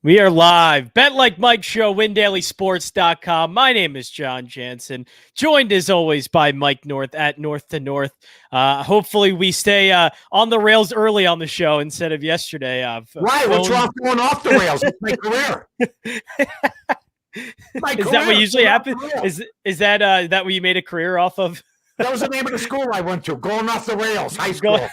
We are live. Bet Like Mike Show, WinDailySports.com. My name is Jon Jansen, joined as always by Mike North at North to North. Hopefully we stay on the rails early on the show instead of yesterday. Right, what's wrong going off the rails? It's my career. Is that what usually happens? Is that what you made a career off of? That was the name of the school I went to, Going Off the Rails High School.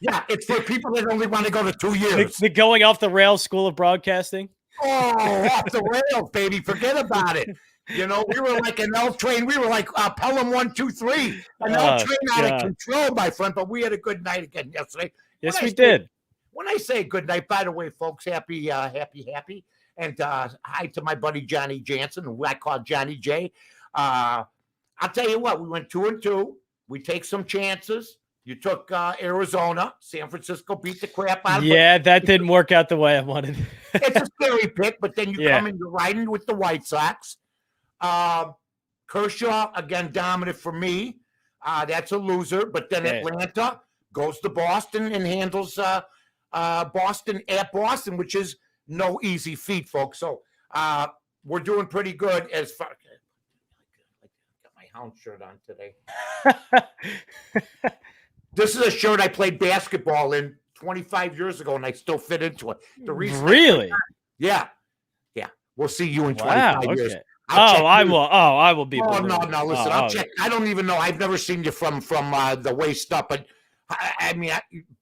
Yeah, it's for people that only want to go to 2 years. The Going Off the Rails School of Broadcasting? Oh, off the rails, baby. Forget about it. You know, we were like an L train. We were like Pelham 1, 2, 3. An L train out of control, my friend. But we had a good night again yesterday. Yes, we did. When I say good night, by the way, folks, happy. And hi to my buddy Johnny Jansen, who I call Johnny J. I'll tell you what, we went 2-2. We take some chances. You took Arizona. San Francisco beat the crap out of them. Yeah, that didn't work out the way I wanted. It's a scary pick, but then you come and you're riding with the White Sox. Kershaw, again, dominant for me. That's a loser. But then Atlanta goes to Boston and handles Boston at Boston, which is no easy feat, folks. So we're doing pretty good as far. I got my Hound shirt on today. This is a shirt I played basketball in 25 years ago, and I still fit into it. The reason really? Yeah. We'll see you in 25 years. I will be. Oh, no. Listen, I'll check. I don't even know. I've never seen you from the waist up, but I mean,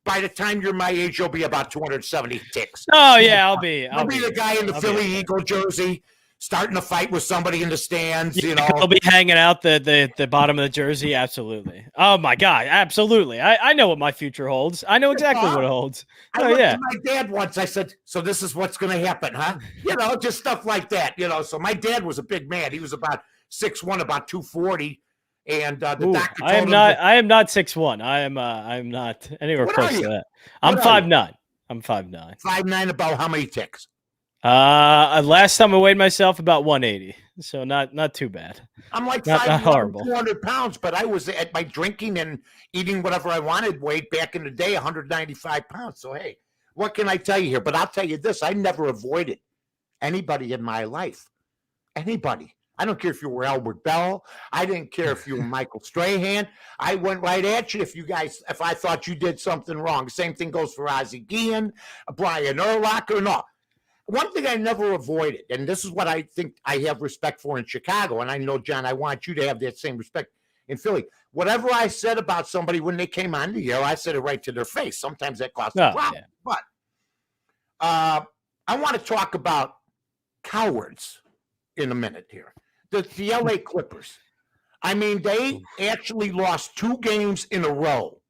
by the time you're my age, you'll be about 270 ticks. Oh yeah, I'll be the guy in the Philly Eagle jersey, starting a fight with somebody in the stands. You know, I'll be hanging out the bottom of the jersey. Absolutely. Oh my God, absolutely. I know what my future holds. I know exactly what it holds. I looked at my dad once. I said, "So this is what's going to happen, huh?" You know, just stuff like that. You know, so my dad was a big man. He was about 6'1", about 240. And the doctor told him I am not 6'1". I am not anywhere close to that. I'm 5'9". I'm 5'9". 5'9", about how many ticks? Last time I weighed myself about 180, so not too bad. I'm like not horrible. 200 pounds, but I was at my drinking and eating whatever I wanted weight back in the day, 195 pounds. So hey, what can I tell you here? But I'll tell you this: I never avoided anybody in my life. Anybody. I don't care if you were Albert Bell. I didn't care if you were Michael Strahan. I went right at you if I thought you did something wrong. Same thing goes for Ozzie Guillen, Brian Urlacher. No. One thing I never avoided, and this is what I think I have respect for in Chicago, and I know, John, I want you to have that same respect in Philly. Whatever I said about somebody when they came on the air, I said it right to their face. Sometimes that costs a problem. Yeah. But I want to talk about cowards in a minute here. The LA Clippers. I mean, they actually lost 2 games in a row.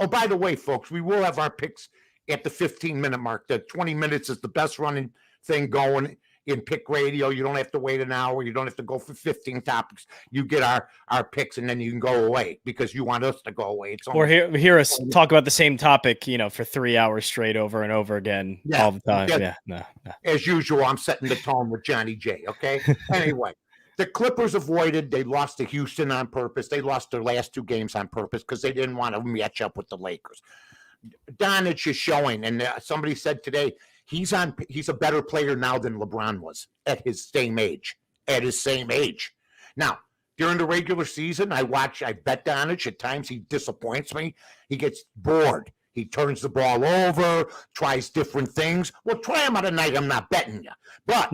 Oh, by the way, folks, we will have our picks at the 15-minute mark. The 20 minutes is the best running thing going in pick radio. You don't have to wait an hour. You don't have to go for 15 topics. You get our picks, and then you can go away because you want us to go away. Or hear us talk about the same topic, for 3 hours straight over and over again all the time. No. As usual, I'm setting the tone with Johnny J, okay? Anyway. The Clippers avoided. They lost to Houston on purpose. They lost their last 2 games on purpose because they didn't want to match up with the Lakers. Doncic is showing, and somebody said today he's a better player now than LeBron was at his same age. Now, during the regular season, I bet Doncic. At times he disappoints me. He gets bored. He turns the ball over, tries different things. Well, try him out a night. I'm not betting you, but.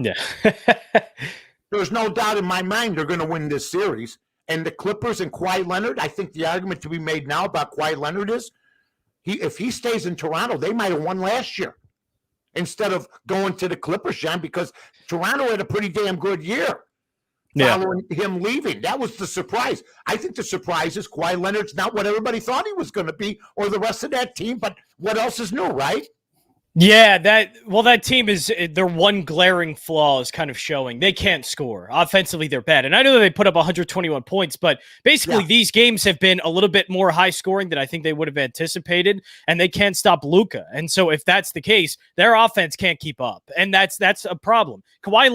There's no doubt in my mind they're going to win this series. And the Clippers and Kawhi Leonard, I think the argument to be made now about Kawhi Leonard is if he stays in Toronto, they might have won last year instead of going to the Clippers, John, because Toronto had a pretty damn good year following him leaving. That was the surprise. I think the surprise is Kawhi Leonard's not what everybody thought he was going to be or the rest of that team, but what else is new, right? Yeah, that team their one glaring flaw is kind of showing. They can't score. Offensively, they're bad. And I know that they put up 121 points, but basically these games have been a little bit more high scoring than I think they would have anticipated, and they can't stop Luka. And so if that's the case, their offense can't keep up. And that's a problem. Kawhi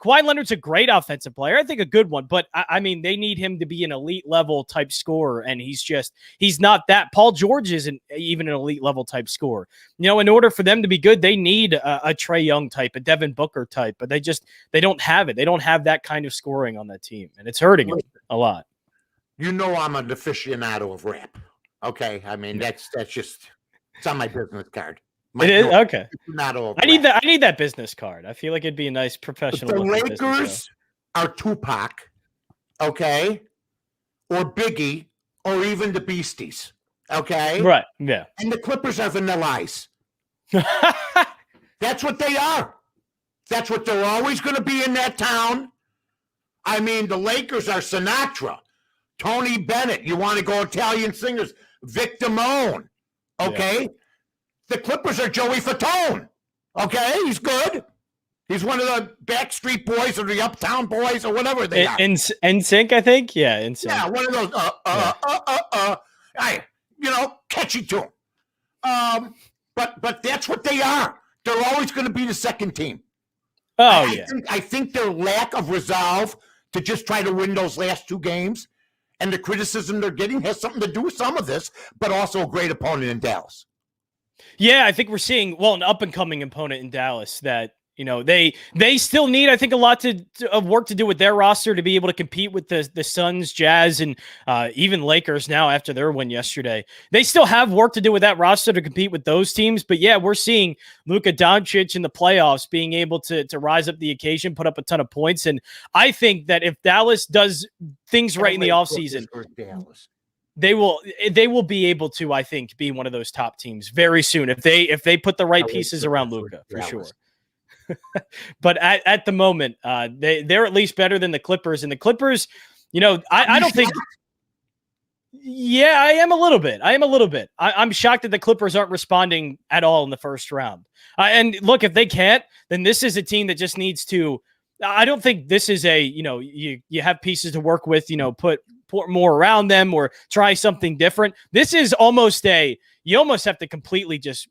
Kawhi Leonard's a great offensive player. I think a good one, but I mean, they need him to be an elite level type scorer, and he's not that. Paul George isn't even an elite level type scorer. In order for them to be good, they need a Trae Young type, a Devin Booker type, but they don't have it. They don't have that kind of scoring on that team, and it's hurting them a lot. I'm an aficionado of rap. Okay, I mean that's just it's on my business card. It is okay. I need that business card. I feel like it'd be a nice professional. The Lakers are Tupac, okay, or Biggie, or even the Beasties, okay, right? Yeah. And the Clippers are Vanilla Ice. That's what they are. That's what they're always going to be in that town. I mean, the Lakers are Sinatra, Tony Bennett. You want to go Italian singers, Vic Damone, okay. Yeah. The Clippers are Joey Fatone. Okay, he's good. He's one of the Backstreet Boys or the Uptown Boys or whatever they are. NSYNC, I think. Yeah, NSYNC. Yeah, one of those. Catchy tune. But that's what they are. They're always going to be the second team. I think their lack of resolve to just try to win those last two games and the criticism they're getting has something to do with some of this, but also a great opponent in Dallas. Yeah, I think we're seeing, an up-and-coming opponent in Dallas that, they still need, I think, a lot of work to do with their roster to be able to compete with the Suns, Jazz, and even Lakers now after their win yesterday. They still have work to do with that roster to compete with those teams. But, yeah, we're seeing Luka Doncic in the playoffs being able to rise up the occasion, put up a ton of points. And I think that if Dallas does things right in the offseason, they will be able to, I think, be one of those top teams very soon if they put the right pieces around Luka, for sure. But at the moment, they're at least better than the Clippers. And the Clippers, I don't think. Yeah, I am a little bit. I'm shocked that the Clippers aren't responding at all in the first round. And look, if they can't, then this is a team that just needs to. I don't think this is you have pieces to work with. Put more around them or try something different. This is almost you almost have to completely just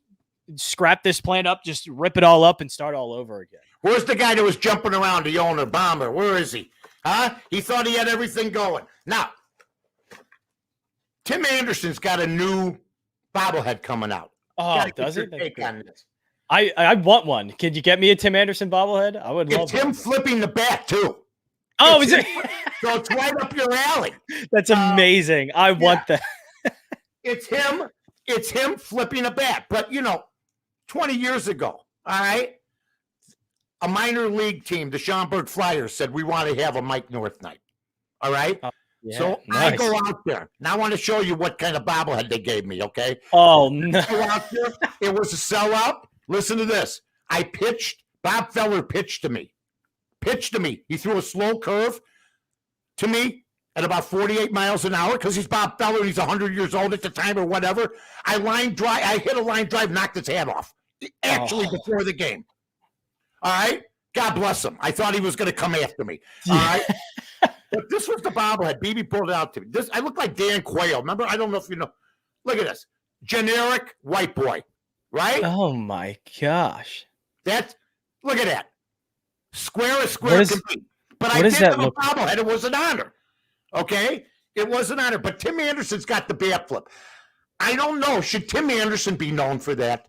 scrap this plan up, just rip it all up and start all over again. Where's the guy that was jumping around, the owner, Bomber? Where is he? Huh? He thought he had everything going. Now, Tim Anderson's got a new bobblehead coming out. Oh, does it? I want one. Could you get me a Tim Anderson bobblehead? I would love it. It's him flipping the bat, too. Oh, is it? So it's right up your alley. That's amazing. I want that. It's him flipping a bat. But, 20 years ago, all right, a minor league team, the Schaumburg Flyers, said, we want to have a Mike North night. All right? Yeah, so nice. I go out there. Now I want to show you what kind of bobblehead they gave me, okay? Oh, no. I go out there. It was a sellout. Listen to this. I pitched. Bob Feller pitched to me. He threw a slow curve to me at about 48 miles an hour because he's Bob Feller. He's 100 years old at the time or whatever. I hit a line drive, knocked his hat off. Actually, before the game. All right? God bless him. I thought he was going to come after me. All right? But this was the bobblehead. BB pulled it out to me. I look like Dan Quayle. Remember? I don't know if you know. Look at this. Generic white boy. Right? Oh, my gosh. Look at that. Square as square can be. But I did have a bobblehead. It was an honor. Okay? It was an honor. But Tim Anderson's got the bat flip. I don't know. Should Tim Anderson be known for that?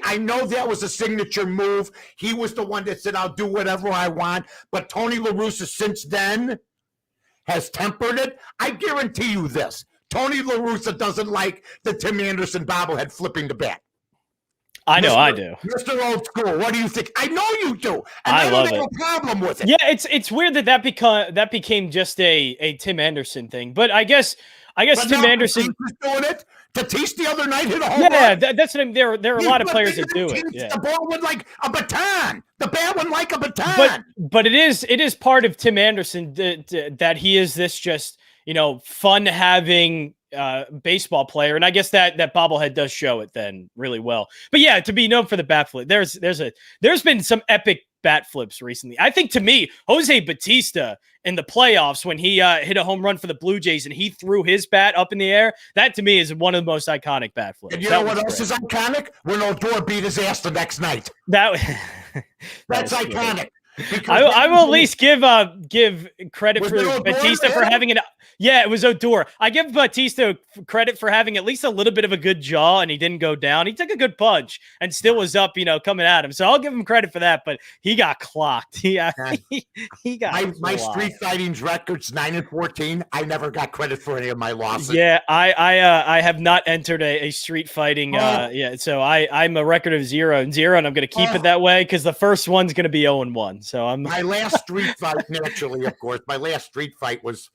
I know that was a signature move. He was the one that said, I'll do whatever I want. But Tony La Russa since then has tempered it. I guarantee you this. Tony La Russa doesn't like the Tim Anderson bobblehead flipping the bat. I know, I do. Mr. Old School, what do you think? I know you do. And I love it. I don't have a problem with it. Yeah, it's weird that became just a Tim Anderson thing. But I guess Tim Anderson is doing it. Tatis the other night hit a home run. Yeah, that's what I mean. There are a lot of players that do it. Yeah. The ball went like a baton. The bat went like a baton. But it is part of Tim Anderson that he is this just fun having baseball player, and I guess that bobblehead does show it then really well. But yeah, to be known for the bat flip, there's been some epic bat flips recently. I think to me, Jose Bautista in the playoffs when he hit a home run for the Blue Jays and he threw his bat up in the air, that to me is one of the most iconic bat flips. And you know what else is iconic? When Odor beat his ass the next night. That's iconic. I will at least give credit Was for it Odor Batista for there? having an. Yeah, it was Odor. I give Batista credit for having at least a little bit of a good jaw, and he didn't go down. He took a good punch and still was up, coming at him. So I'll give him credit for that. But he got clocked. He got my street fighting's records 9-14. I never got credit for any of my losses. Yeah, I have not entered a street fighting. So I'm a record of 0-0, and I'm going to keep it that way because the first one's going to be 0-1. So I'm my last street fight, naturally, of course. My last street fight was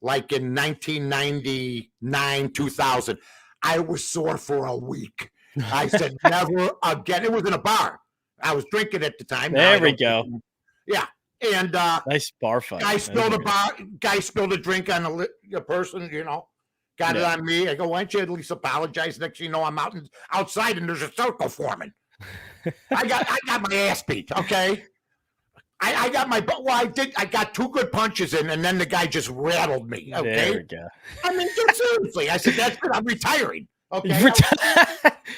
like in 1999, 2000. I was sore for a week. I said, never again. It was in a bar. I was drinking at the time. There we go. Yeah. And nice bar fight. Guy spilled a drink on a person, got it on me. I go, why don't you at least apologize? Next thing you know, I'm outside and there's a circle forming. I got my ass beat, okay? I got 2 good punches in, and then the guy just rattled me. Okay. There we go. I mean, seriously. I said, that's it. I'm retiring. Okay.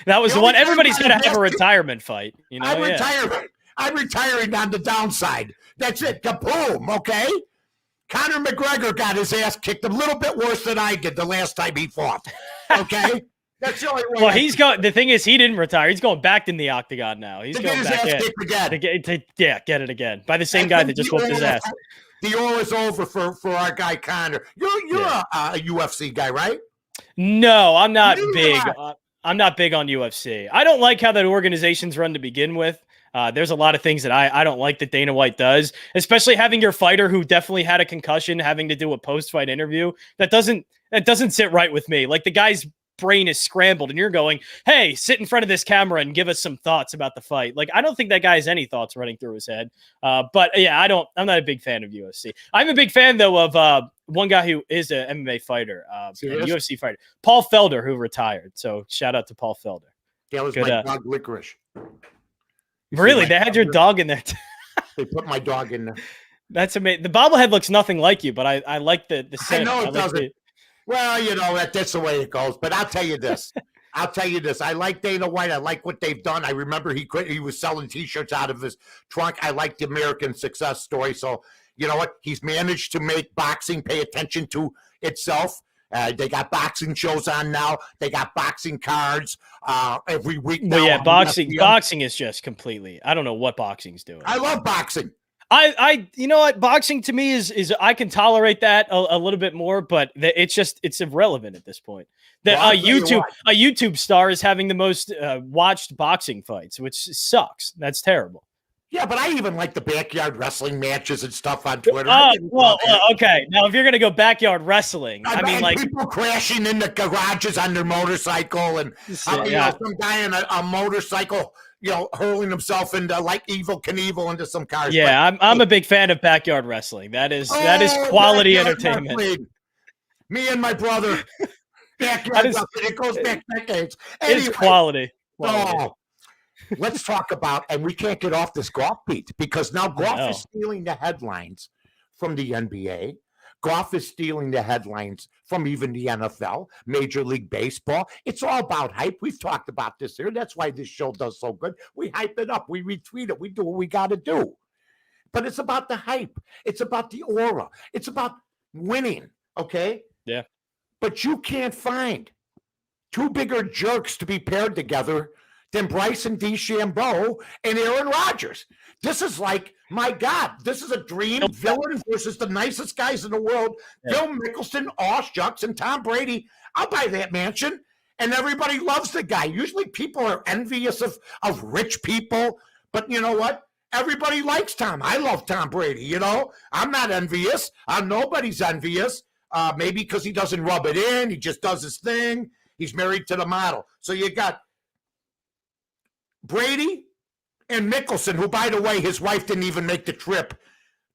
That was the one. Everybody's gonna have a retirement fight. I'm retiring on the downside. That's it. Kaboom. Okay. Conor McGregor got his ass kicked a little bit worse than I did the last time he fought. Okay. That's the only way. Well, the thing is, he didn't retire. He's going back in the octagon now. He's going back in again. Get it again by the same guy that just whooped his ass. The war is over for our guy Conor. You're a UFC guy, right? No, I'm not big. I'm not big on UFC. I don't like how that organization's run to begin with. There's a lot of things that I don't like that Dana White does, especially having your fighter who definitely had a concussion having to do a post-fight interview. That doesn't sit right with me. Like the guy's brain is scrambled and you're going, hey, sit in front of this camera and give us some thoughts about the fight. Like, I don't think that guy has any thoughts running through his head. But yeah, I'm not a big fan of UFC. I'm a big fan though of one guy who is an MMA fighter, a UFC fighter, Paul Felder, who retired. So shout out to Paul Felder. That was my dog Licorice. Really? They had your dog in there. They put my dog in there. That's amazing. The bobblehead looks nothing like you, but I like the scent. I know it doesn't. Well, that's the way it goes. But I'll tell you this. I like Dana White. I like what they've done. I remember he was selling T-shirts out of his trunk. I like the American success story. So, you know what? He's managed to make boxing pay attention to itself. They got boxing shows on now. They got boxing cards every week now. Well, yeah, boxing is just completely. I don't know what boxing's doing. I love boxing. You know what? Boxing to me is I can tolerate that a little bit more, but it's irrelevant at this point. That a YouTube star is having the most watched boxing fights, which sucks. That's terrible. Yeah, but I even like the backyard wrestling matches and stuff on Twitter. Okay. Now, if you're gonna go backyard wrestling, I mean, like people crashing in the garages on their motorcycle, and some guy on a motorcycle, hurling himself into like Evil Knievel into some cars. Yeah, I'm a big fan of backyard wrestling. That is quality entertainment. Wrestling. Me and my brother, backyard wrestling. It goes back decades. Anyway, it's quality. Let's talk about, and we can't get off this golf beat because now golf is stealing the headlines from the NBA. Golf is stealing the headlines from even the NFL, Major League Baseball. It's all about hype. We've talked about this here. That's why this show does so good. We hype it up. We retweet it. We do what we got to do. But it's about the hype. It's about the aura. It's about winning, okay? Yeah. But you can't find 2 bigger jerks to be paired together than Bryson DeChambeau and Aaron Rodgers. This is like, my God, this is a dream villain versus the nicest guys in the world. Yeah. Phil Mickelson, Osh Jucks, and Tom Brady. I'll buy that mansion. And everybody loves the guy. Usually people are envious of rich people. But you know what? Everybody likes Tom. I love Tom Brady, I'm not envious. Nobody's envious. Maybe because he doesn't rub it in. He just does his thing. He's married to the model. So you got Brady and Mickelson, who, by the way, his wife didn't even make the trip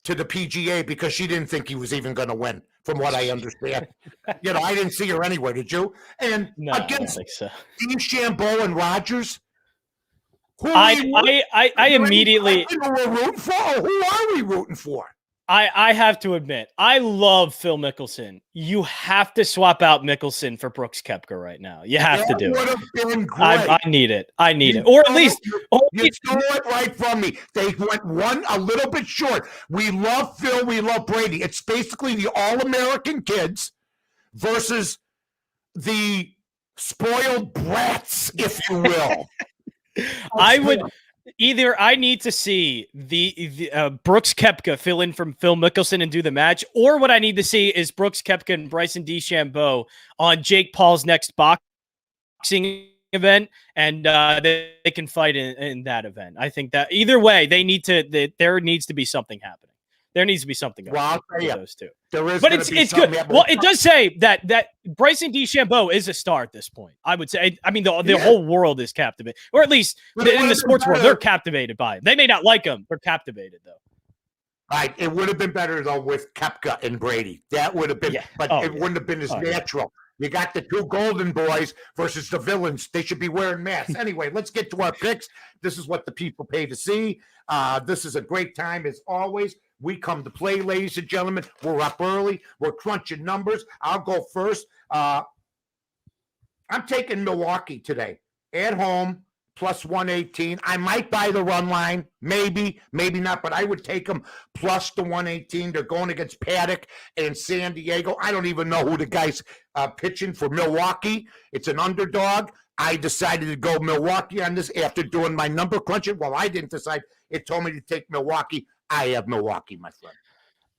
to the PGA because she didn't think he was even going to win, from what I understand. I didn't see her anywhere, did you? And against DeChambeau and Rodgers, I immediately. Who we're rooting for? Who are we rooting for? I have to admit, I love Phil Mickelson. You have to swap out Mickelson for Brooks Koepka right now. You have to do That would it. have been I great. need it. I need You it. Or at stole least you stole it right from me. They went a little bit short. We love Phil. We love Brady. It's basically the All-American kids versus the spoiled brats, if you will. I would either I need to see the Brooks Koepka fill in from Phil Mickelson and do the match, or what I need to see is Brooks Koepka and Bryson DeChambeau on Jake Paul's next boxing event, and they can fight in that event. I think that either way, there needs to be something happening. There needs to be something going on with those two. There is, but it's good. Well, it does say that Bryson DeChambeau is a star at this point. I would say. I mean, the whole world is captivated, or at least in the sports world, they're captivated by him. They may not like him, they're captivated though. Right. It would have been better though with Koepka and Brady. That would have been, but it wouldn't have been as natural. You got the two golden boys versus the villains. They should be wearing masks. Anyway, let's get to our picks. This is what the people pay to see. This is a great time as always. We come to play, ladies and gentlemen. We're up early. We're crunching numbers. I'll go first. I'm taking Milwaukee today at home, plus 118. I might buy the run line. Maybe, maybe not, but I would take them plus the 118. They're going against Paddock and San Diego. I don't even know who the guy's pitching for Milwaukee. It's an underdog. I decided to go Milwaukee on this after doing my number crunching. Well, I didn't decide. It told me to take Milwaukee. I have Milwaukee, my friend.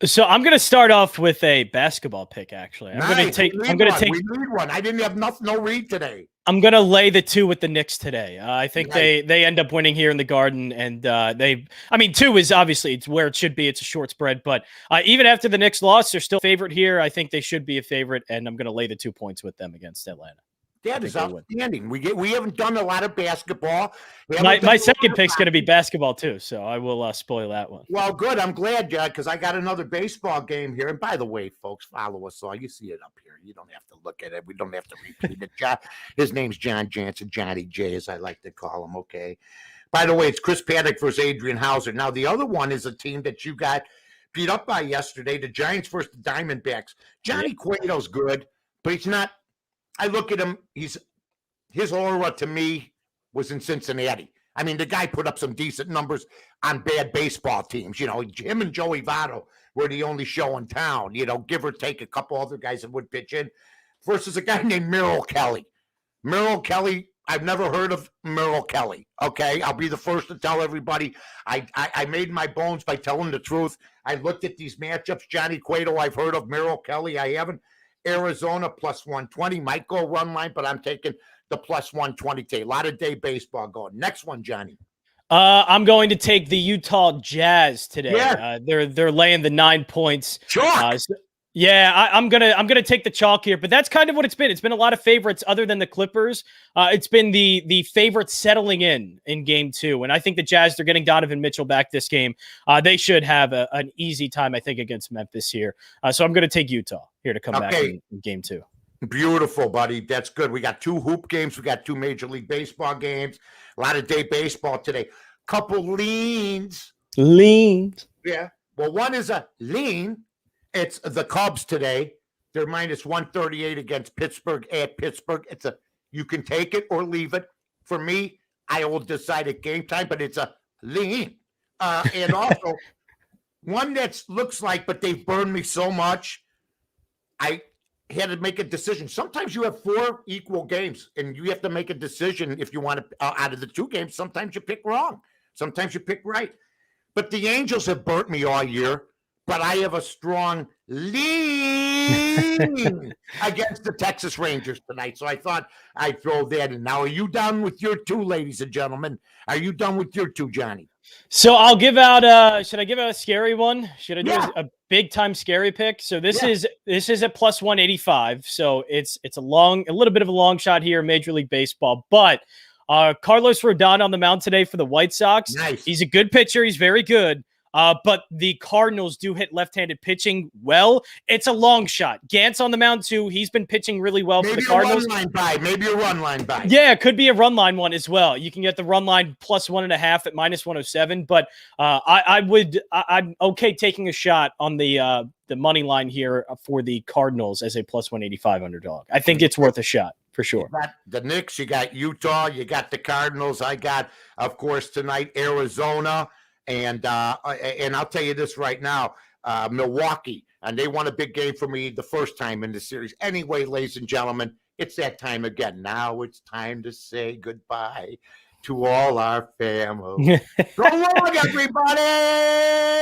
So I'm going to start off with a basketball pick. Actually, I'm going to take. We need one. I didn't have no read today. I'm going to lay the 2 with the Knicks today. I think they end up winning here in the Garden, and 2 is obviously it's where it should be. It's a short spread, but even after the Knicks loss, they're still favorite here. I think they should be a favorite, and I'm going to lay the 2 points with them against Atlanta. That is outstanding. We haven't done a lot of basketball. My second pick's going to be basketball too, so I will spoil that one. Well, good. I'm glad, Judd, because I got another baseball game here. And by the way, folks, follow us all. You see it up here. You don't have to look at it. We don't have to repeat it. His name's Jon Jansen, Johnny J, as I like to call him. Okay. By the way, it's Chris Paddock versus Adrian Hauser. Now, the other one is a team that you got beat up by yesterday. The Giants versus the Diamondbacks. Johnny Cueto's good, but he's not. I look at him, his aura to me was in Cincinnati. I mean, the guy put up some decent numbers on bad baseball teams. You know, him and Joey Votto were the only show in town, you know, give or take a couple other guys that would pitch in, versus a guy named Merrill Kelly. Merrill Kelly, I've never heard of Merrill Kelly, okay? I'll be the first to tell everybody. I made my bones by telling the truth. I looked at these matchups. Johnny Cueto, I've heard of. Merrill Kelly, I haven't. Arizona plus 120 might go run line, but I'm taking the plus 120 today. A lot of day baseball going. Next one, Johnny. I'm going to take the Utah Jazz today. Yeah. They're laying the 9 points. Chalk. I'm gonna take the chalk here, but that's kind of what it's been. It's been a lot of favorites other than the Clippers. It's been the favorites settling in game 2, and I think the Jazz, they're getting Donovan Mitchell back this game. They should have an easy time, I think, against Memphis here. So I'm gonna take Utah here to come back in game 2. Beautiful, buddy. That's good. We got 2 hoop games. We got 2 Major League Baseball games. A lot of day baseball today. Couple leans. Yeah. Well, one is a lean. It's the Cubs today. They're minus 138 against Pittsburgh at Pittsburgh. You can take it or leave it. For me, I will decide at game time, but it's a lean. And also, one that looks like, but they've burned me so much, I had to make a decision. Sometimes you have 4 equal games, and you have to make a decision if you want to, out of the 2 games. Sometimes you pick wrong. Sometimes you pick right. But the Angels have burnt me all year. But I have a strong lean against the Texas Rangers tonight. So I thought I'd throw that in. Now, are you done with your 2, ladies and gentlemen? Are you done with your 2, Johnny? So I'll give out should I give out a scary one? Should I do a big time scary pick? So this is at plus 185. So it's a little bit of a long shot here in Major League Baseball, but Carlos Rodon on the mound today for the White Sox. Nice. He's a good pitcher. He's very good. But the Cardinals do hit left-handed pitching well. It's a long shot. Gant's on the mound too. He's been pitching really well for the Cardinals. Maybe a run line buy. Yeah, it could be a run line one as well. You can get the run line plus 1.5 at -107. But I'm okay taking a shot on the money line here for the Cardinals as a plus 185 underdog. I think it's worth a shot for sure. You got the Knicks, you got Utah, you got the Cardinals. I got, of course, tonight Arizona. And I'll tell you this right now, Milwaukee, and they won a big game for me the first time in the series. Anyway, ladies and gentlemen, it's that time again. Now it's time to say goodbye to all our family. So long, everybody!